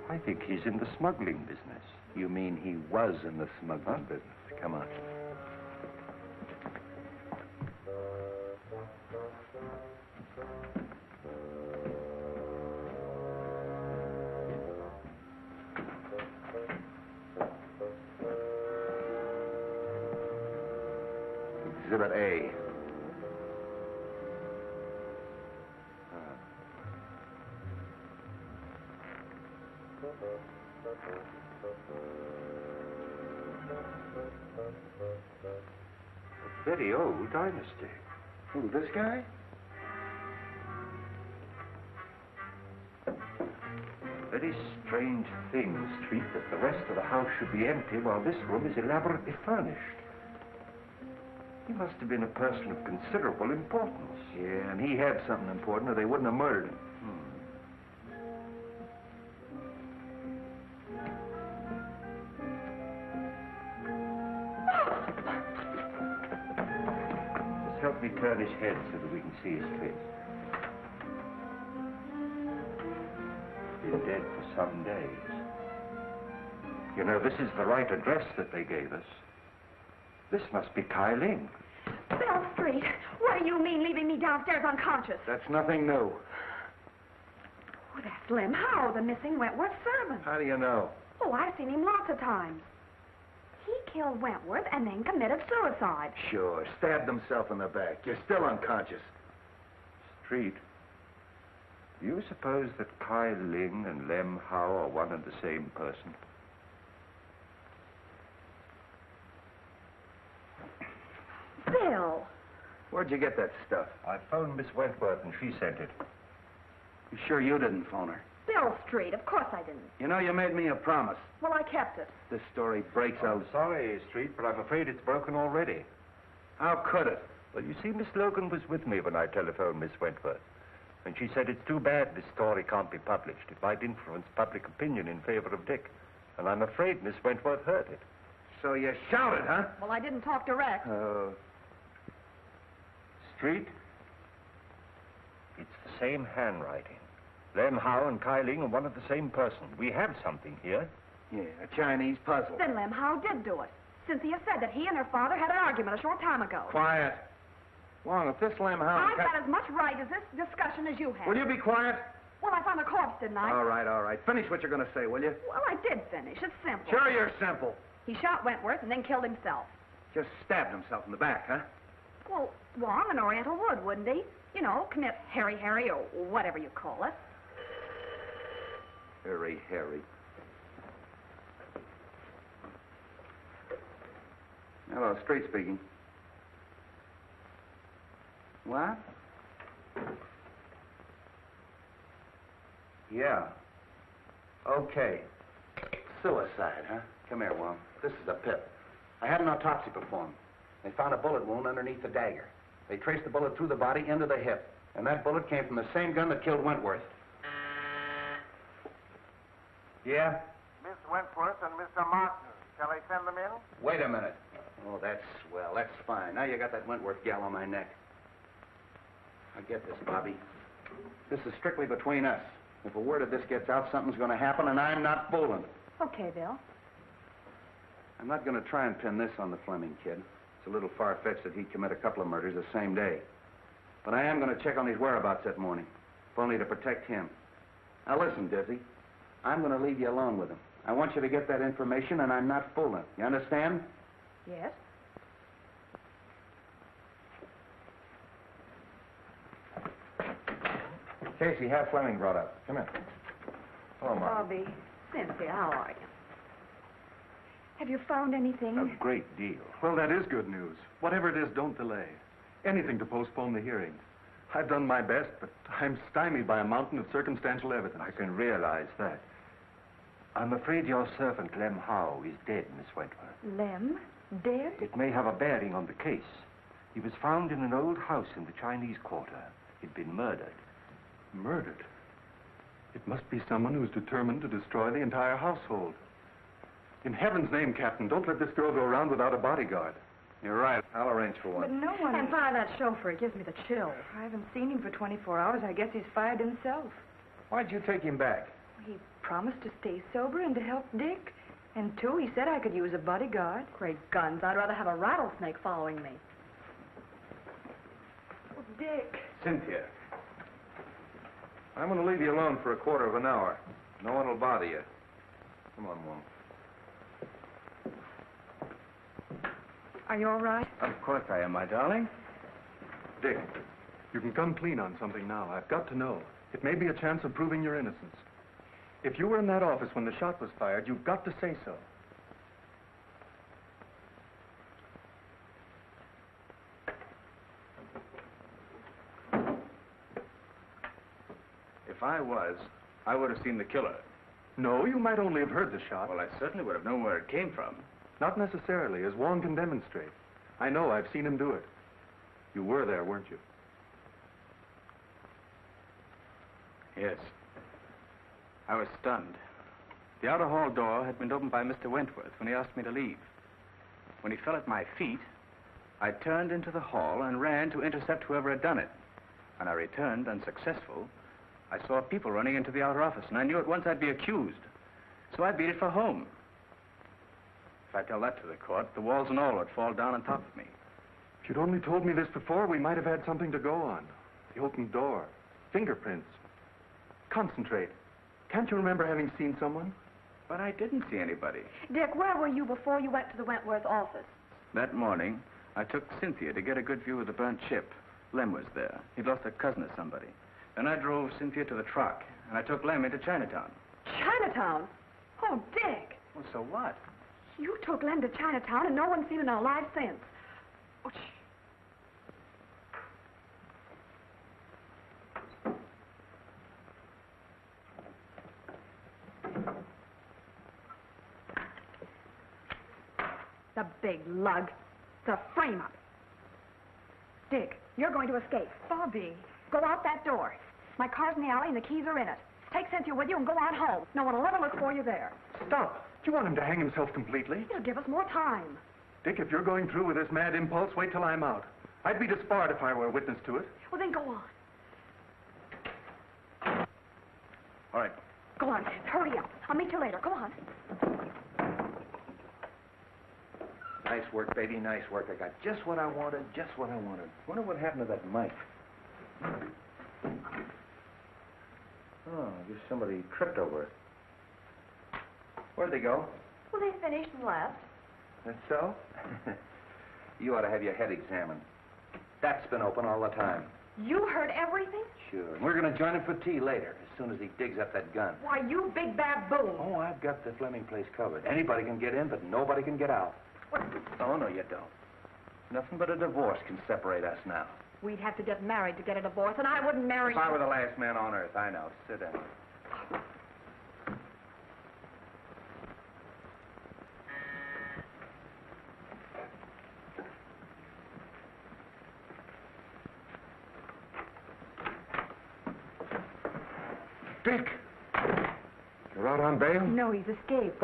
I think he's in the smuggling business. You mean he was in the smuggling business? Come on. Exhibit A. A very old dynasty. Who, this guy? Very strange thing, Street, that the rest of the house should be empty while this room is elaborately furnished. He must have been a person of considerable importance. Yeah, and he had something important or they wouldn't have murdered him. Just help me turn his head so that we can see his face. He's been dead for some days. You know, this is the right address that they gave us. This must be Kai Ling. Bell Street, what do you mean leaving me downstairs unconscious? That's nothing new. Oh, that's Lem Howe, the missing Wentworth servant. How do you know? Oh, I've seen him lots of times. He killed Wentworth and then committed suicide. Sure, stabbed himself in the back. You're still unconscious. Street, do you suppose that Kai Ling and Lem Howe are one and the same person? Bill. Where'd you get that stuff? I phoned Miss Wentworth and she sent it. You sure you didn't phone her? Bill Street. Of course I didn't. You know, you made me a promise. Well, I kept it. This story breaks out. Sorry, Street, but I'm afraid it's broken already. How could it? Well, you see, Miss Logan was with me when I telephoned Miss Wentworth. And she said it's too bad this story can't be published. It might influence public opinion in favor of Dick. And I'm afraid Miss Wentworth heard it. So you shouted, huh? Well, I didn't talk direct. Street? It's the same handwriting. Lem Howe and Kai Ling are one of the same person. We have something here. Yeah, a Chinese puzzle. Then Lem Howe did do it. Cynthia said that he and her father had an argument a short time ago. Quiet. Wong, if this Lem Howe... I've got as much right as this discussion as you have. Will you be quiet? Well, I found the corpse, didn't I? All right. Finish what you're going to say, will you? Well, I did finish. It's simple. Sure you're simple. He shot Wentworth and then killed himself. Just stabbed himself in the back, huh? Well, Wong, an Oriental would, wouldn't he? You know, commit Harry, or whatever you call it. Harry. Hello, Street speaking. What? Yeah. Okay. Suicide, huh? Come here, Wong. This is a pip. I had an autopsy performed. They found a bullet wound underneath the dagger. They traced the bullet through the body into the hip. And that bullet came from the same gun that killed Wentworth. Yeah? Miss Wentworth and Mr. Martin. Shall I send them in? Wait a minute. Oh, that's swell. That's fine. Now you got that Wentworth gal on my neck. I get this, Bobby. This is strictly between us. If a word of this gets out, something's going to happen, and I'm not fooling. Okay, Bill. I'm not going to try and pin this on the Fleming kid. It's a little far-fetched that he'd commit a couple of murders the same day. But I am going to check on his whereabouts that morning, if only to protect him. Now listen, Dizzy. I'm going to leave you alone with him. I want you to get that information, and I'm not fooling. You understand? Yes. Casey, have Fleming brought up. Come in. Hello, Mark. Bobby, Cynthia, how are you? Have you found anything? A great deal. Well, that is good news. Whatever it is, don't delay. Anything to postpone the hearing. I've done my best, but I'm stymied by a mountain of circumstantial evidence. I can realize that. I'm afraid your servant, Lem Howe, is dead, Miss Wentworth. Lem? Dead? It may have a bearing on the case. He was found in an old house in the Chinese Quarter. He'd been murdered. Murdered? It must be someone who's determined to destroy the entire household. In heaven's name, Captain, don't let this girl go around without a bodyguard. You're right. I'll arrange for one. But no one... And fire that chauffeur. It gives me the chills. I haven't seen him for 24 hours. I guess he's fired himself. Why'd you take him back? He promised to stay sober and to help Dick. And, too, he said I could use a bodyguard. Great guns. I'd rather have a rattlesnake following me. Oh, Dick. Cynthia. I'm going to leave you alone for a quarter of an hour. No one will bother you. Come on, Wong. Are you all right? Of course I am, my darling. Dick, you can come clean on something now. I've got to know. It may be a chance of proving your innocence. If you were in that office when the shot was fired, you've got to say so. If I was, I would have seen the killer. No, you might only have heard the shot. Well, I certainly would have known where it came from. Not necessarily, as Wong can demonstrate. I know, I've seen him do it. You were there, weren't you? Yes. I was stunned. The outer hall door had been opened by Mr. Wentworth when he asked me to leave. When he fell at my feet, I turned into the hall and ran to intercept whoever had done it. When I returned, unsuccessful, I saw people running into the outer office, and I knew at once I'd be accused. So I beat it for home. If I tell that to the court, the walls and all would fall down on top of me. If you'd only told me this before, we might have had something to go on. The open door, fingerprints. Concentrate. Can't you remember having seen someone? But I didn't see anybody. Dick, where were you before you went to the Wentworth office? That morning, I took Cynthia to get a good view of the burnt ship. Lem was there. He'd lost a cousin or somebody. Then I drove Cynthia to the truck, and I took Lem into Chinatown. Chinatown? Oh, Dick. Well, so what? You took Lem to Chinatown, and no one's seen him alive since. Oh, The big lug. It's a frame-up. Dick, you're going to escape. Bobby. Go out that door. My car's in the alley and the keys are in it. Take Cynthia with you and go on home. No one will ever look for you there. Stop. Do you want him to hang himself completely? It'll give us more time. Dick, if you're going through with this mad impulse, wait till I'm out. I'd be disbarred if I were a witness to it. Well, then go on. All right. Go on. Hurry up. I'll meet you later. Go on. Nice work, baby, nice work. I got just what I wanted, just what I wanted. Wonder what happened to that mic. Oh, I guess somebody tripped over it. Where'd they go? Well, they finished and left. That's so? You ought to have your head examined. That's been open all the time. You heard everything? Sure. And we're going to join him for tea later, as soon as he digs up that gun. Why, you big baboon. Oh, I've got the Fleming place covered. Anybody can get in, but nobody can get out. What? Oh, no, you don't. Nothing but a divorce can separate us now. We'd have to get married to get a divorce, and I wouldn't marry If I were the last man on earth, I know. Sit down. Dick! You're out on bail? No, he's escaped.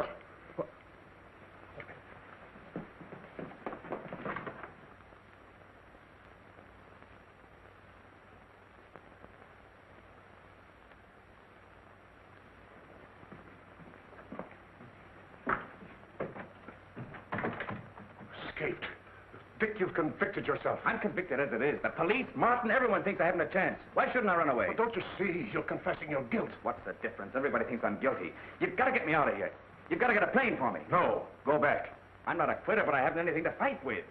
Escaped. Dick, you've convicted yourself. I'm convicted as it is. The police, Martin, everyone thinks I haven't a chance. Why shouldn't I run away? Well, don't you see? You're confessing your guilt. What's the difference? Everybody thinks I'm guilty. You've got to get me out of here. You've got to get a plane for me. No, go back. I'm not a quitter, but I haven't anything to fight with.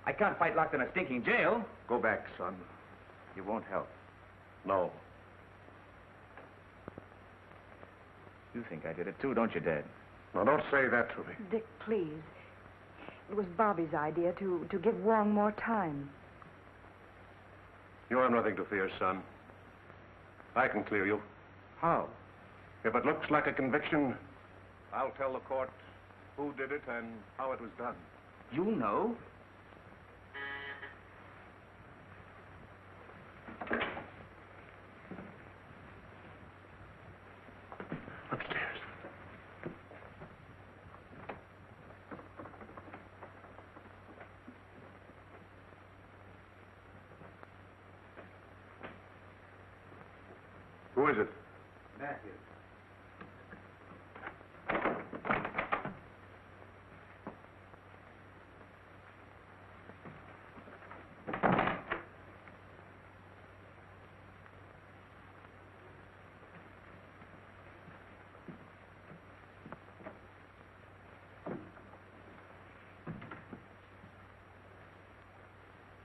I can't fight locked in a stinking jail. Go back, son. You won't help. No. You think I did it too, don't you, Dad? Now, don't say that to me. Dick, please. It was Bobby's idea to give Wong more time. You have nothing to fear, son. I can clear you. How? If it looks like a conviction, I'll tell the court who did it and how it was done. You know? Upstairs. Who is it? Matthew.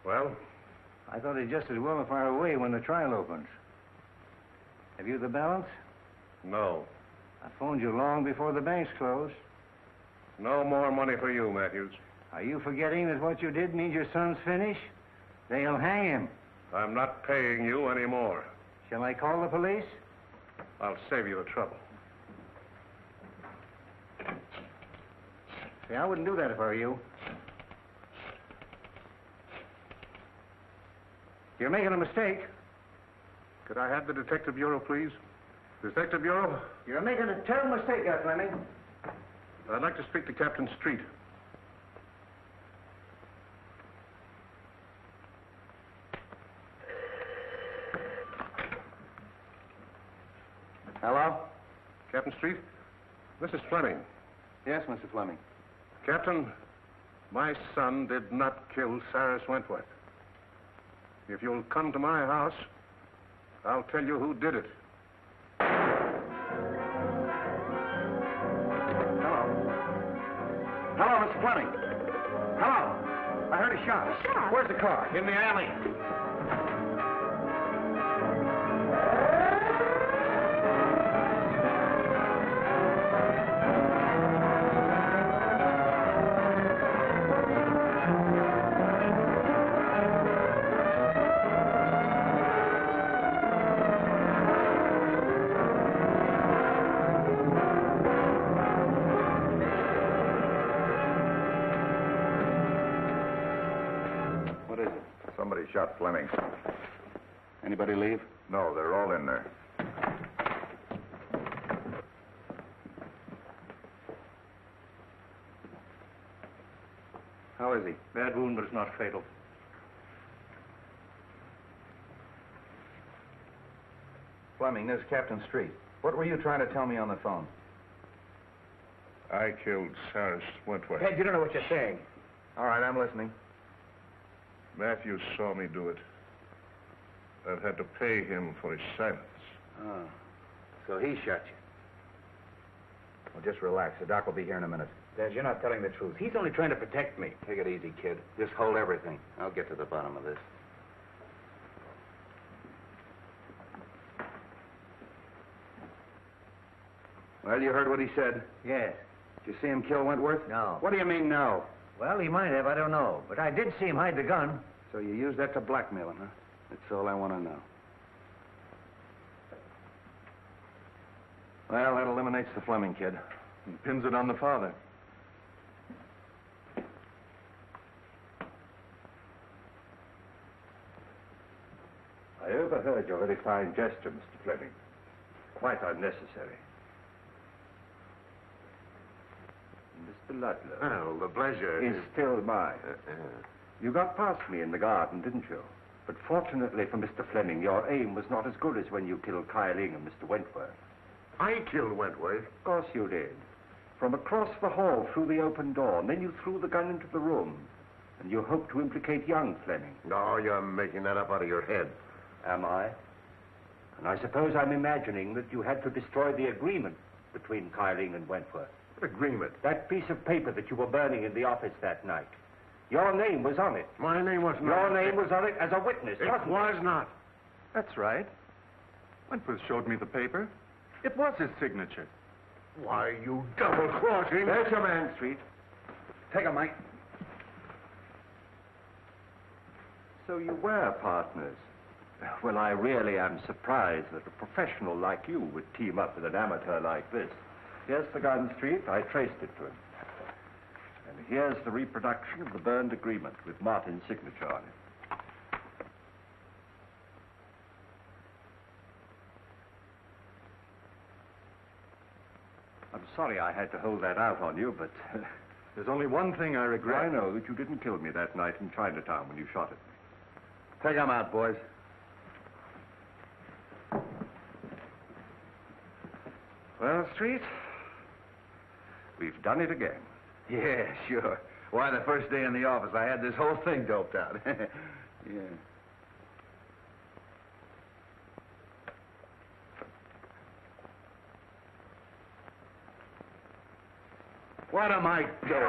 Well? I thought he'd just as well fire away when the trial opens. Have you the balance? No. I phoned you long before the banks closed. No more money for you, Matthews. Are you forgetting that what you did means your son's finished? They'll hang him. I'm not paying you anymore. Shall I call the police? I'll save you the trouble. See, I wouldn't do that if I were you. You're making a mistake. Could I have the Detective Bureau, please? Detective Bureau? You're making a terrible mistake, Fleming. I'd like to speak to Captain Street. Hello? Captain Street? This is Fleming. Yes, Mr. Fleming. Captain, my son did not kill Cyrus Wentworth. If you'll come to my house, I'll tell you who did it. Hello, Mr. Fleming. Hello. I heard a shot. A shot? Where's the car? In the alley. shot Fleming. Anybody leave? No, they're all in there. How is he? Bad wound, but it's not fatal. Fleming, this is Captain Street. What were you trying to tell me on the phone? I killed Cyrus Wentworth. Ted, you don't know what you're saying. All right, I'm listening. Matthews saw me do it. I've had to pay him for his silence. Oh, so he shot you. Well, just relax. The doc will be here in a minute. Dad, you're not telling the truth. He's only trying to protect me. Take it easy, kid. Just hold everything. I'll get to the bottom of this. Well, you heard what he said? Yes. Did you see him kill Wentworth? No. What do you mean, no? Well, he might have. I don't know. But I did see him hide the gun. So you used that to blackmail him, huh? That's all I want to know. Well, that eliminates the Fleming kid. And pins it on the father. I overheard your very fine gesture, Mr. Fleming. Quite unnecessary. Mr. Ludlow. Well, the pleasure is still mine. You got past me in the garden, didn't you? But fortunately for Mr. Fleming, your aim was not as good as when you killed Kyling and Mr. Wentworth. I killed Wentworth? Of course you did. From across the hall through the open door, and then you threw the gun into the room. And you hoped to implicate young Fleming. No, you're making that up out of your head. Am I? And I suppose I'm imagining that you had to destroy the agreement between Kyling and Wentworth. What agreement? That piece of paper that you were burning in the office that night. Your name was on it. My name was not. Your name was on it as a witness, It wasn't was not. That's right. Wentworth showed me the paper. It was his signature. Why, you double-crossing... There's your man, Street. Take him, Mike. So you were partners. Well, I really am surprised that a professional like you would team up with an amateur like this. Here's the gun, Street. I traced it to him. And here's the reproduction of the burned agreement with Martin's signature on it. I'm sorry I had to hold that out on you, but... There's only one thing I regret. I know that you didn't kill me that night in Chinatown when you shot at me. Take him out, boys. Well, Street, we've done it again. Yeah, sure. Why, the first day in the office, I had this whole thing doped out. Yeah. What am I doing?